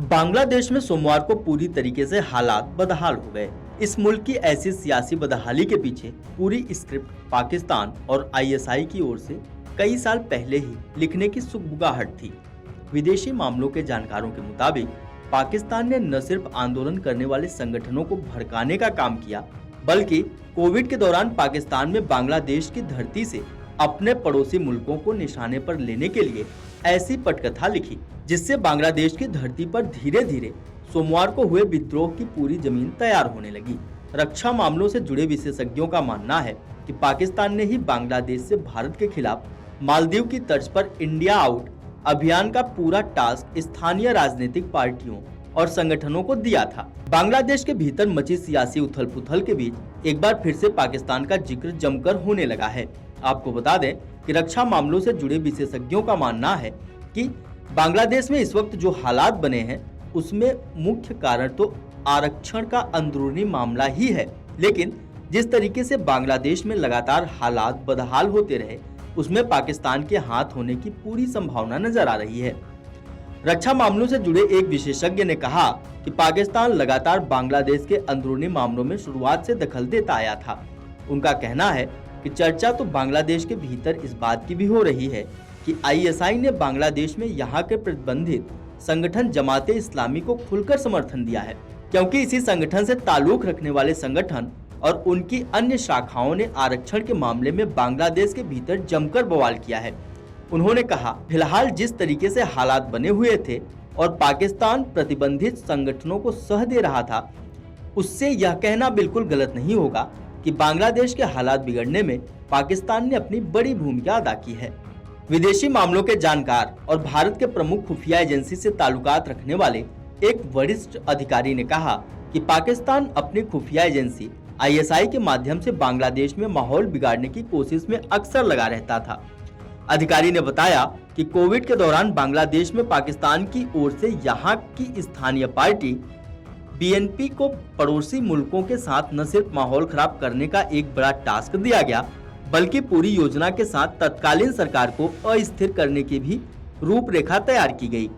बांग्लादेश में सोमवार को पूरी तरीके से हालात बदहाल हो गए। इस मुल्क की ऐसी सियासी बदहाली के पीछे पूरी स्क्रिप्ट पाकिस्तान और आईएसआई की ओर से कई साल पहले ही लिखने की सुगबुगाहट थी। विदेशी मामलों के जानकारों के मुताबिक पाकिस्तान ने न सिर्फ आंदोलन करने वाले संगठनों को भड़काने का काम किया, बल्कि कोविड के दौरान पाकिस्तान में बांग्लादेश की धरती से अपने पड़ोसी मुल्कों को निशाने पर लेने के लिए ऐसी पटकथा लिखी, जिससे बांग्लादेश की धरती पर धीरे धीरे सोमवार को हुए विद्रोह की पूरी जमीन तैयार होने लगी। रक्षा मामलों से जुड़े विशेषज्ञों का मानना है कि पाकिस्तान ने ही बांग्लादेश से भारत के खिलाफ मालदीव की तर्ज पर इंडिया आउट अभियान का पूरा टास्क स्थानीय राजनीतिक पार्टियों और संगठनों को दिया था। बांग्लादेश के भीतर मची सियासी उथल पुथल के बीच एक बार फिर से पाकिस्तान का जिक्र जमकर होने लगा है। आपको बता दें कि रक्षा मामलों से जुड़े विशेषज्ञों का मानना है कि बांग्लादेश में इस वक्त जो हालात बने हैं उसमें मुख्य कारण तो आरक्षण का अंदरूनी मामला ही है, लेकिन जिस तरीके से बांग्लादेश में लगातार हालात बदहाल होते रहे उसमें पाकिस्तान के हाथ होने की पूरी संभावना नजर आ रही है। रक्षा मामलों से जुड़े एक विशेषज्ञ ने कहा कि पाकिस्तान लगातार बांग्लादेश के अंदरूनी मामलों में शुरुआत से दखल देता आया था। उनका कहना है कि चर्चा तो बांग्लादेश के भीतर इस बात की भी हो रही है कि आईएसआई ने बांग्लादेश में यहाँ के प्रतिबंधित संगठन जमाते इस्लामी को खुलकर समर्थन दिया है, क्योंकि इसी संगठन से ताल्लुक रखने वाले संगठन और उनकी अन्य शाखाओं ने आरक्षण के मामले में बांग्लादेश के भीतर जमकर बवाल किया है। उन्होंने कहा, फिलहाल जिस तरीके से हालात बने हुए थे और पाकिस्तान प्रतिबंधित संगठनों को सह दे रहा था, उससे यह कहना बिल्कुल गलत नहीं होगा कि बांग्लादेश के हालात बिगड़ने में पाकिस्तान ने अपनी बड़ी भूमिका अदा की है। विदेशी मामलों के जानकार और भारत के प्रमुख खुफिया एजेंसी से ताल्लुकात रखने वाले एक वरिष्ठ अधिकारी ने कहा कि पाकिस्तान अपनी खुफिया एजेंसी आईएसआई के माध्यम से बांग्लादेश में माहौल बिगाड़ने की कोशिश में अक्सर लगा रहता था। अधिकारी ने बताया कि कोविड के दौरान बांग्लादेश में पाकिस्तान की ओर से यहाँ की स्थानीय पार्टी बीएनपी को पड़ोसी मुल्कों के साथ न सिर्फ माहौल खराब करने का एक बड़ा टास्क दिया गया, बल्कि पूरी योजना के साथ तत्कालीन सरकार को अस्थिर करने की भी रूपरेखा तैयार की गई।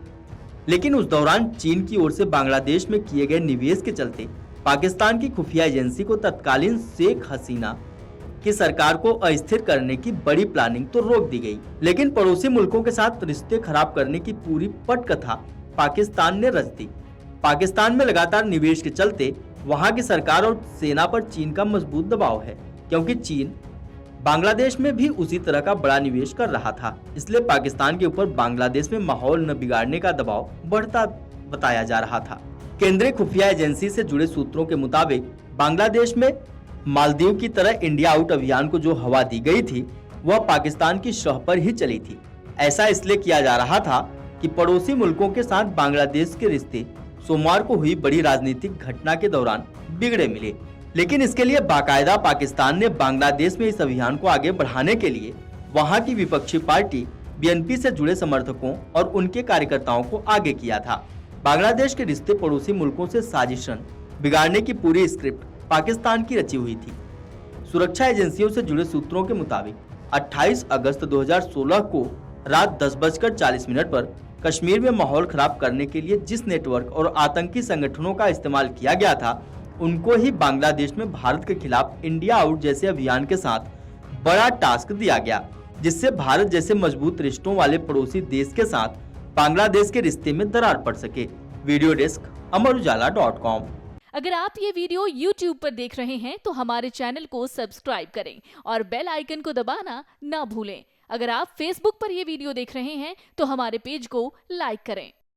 लेकिन उस दौरान चीन की ओर से बांग्लादेश में किए गए निवेश के चलते पाकिस्तान की खुफिया एजेंसी को तत्कालीन शेख हसीना की सरकार को अस्थिर करने की बड़ी प्लानिंग तो रोक दी गई, लेकिन पड़ोसी मुल्कों के साथ रिश्ते खराब करने की पूरी पटकथा पाकिस्तान ने रच दी। पाकिस्तान में लगातार निवेश के चलते वहां की सरकार और सेना पर चीन का मजबूत दबाव है, क्योंकि चीन बांग्लादेश में भी उसी तरह का बड़ा निवेश कर रहा था। इसलिए पाकिस्तान के ऊपर बांग्लादेश में माहौल न बिगाड़ने का दबाव बढ़ता बताया जा रहा था। केंद्रीय खुफिया एजेंसी से जुड़े सूत्रों के मुताबिक बांग्लादेश में मालदीव की तरह इंडिया आउट अभियान को जो हवा दी गई थी वह पाकिस्तान की शह पर ही चली थी। ऐसा इसलिए किया जा रहा था कि पड़ोसी मुल्कों के साथ बांग्लादेश के रिश्ते सोमवार को हुई बड़ी राजनीतिक घटना के दौरान बिगड़े मिले, लेकिन इसके लिए बाकायदा पाकिस्तान ने बांग्लादेश में इस अभियान को आगे बढ़ाने के लिए वहां की विपक्षी पार्टी बीएनपी से जुड़े समर्थकों और उनके कार्यकर्ताओं को आगे किया था। बांग्लादेश के रिश्ते पड़ोसी मुल्कों से साजिशन बिगाड़ने की पूरी स्क्रिप्ट पाकिस्तान की रची हुई थी। सुरक्षा एजेंसियों से जुड़े सूत्रों के मुताबिक 28 अगस्त 2016 को रात 10:40 पर कश्मीर में माहौल खराब करने के लिए जिस नेटवर्क और आतंकी संगठनों का इस्तेमाल किया गया था, उनको ही बांग्लादेश में भारत के खिलाफ इंडिया आउट जैसे अभियान के साथ बड़ा टास्क दिया गया, जिससे भारत जैसे मजबूत रिश्तों वाले पड़ोसी देश के साथ बांग्लादेश के रिश्ते में दरार पड़ सके। वीडियो डेस्क अमरउजाला.com। अगर आप ये वीडियो YouTube पर देख रहे हैं तो हमारे चैनल को सब्सक्राइब करें और बेल आइकन को दबाना ना भूलें। अगर आप Facebook पर ये वीडियो देख रहे हैं तो हमारे पेज को लाइक करें।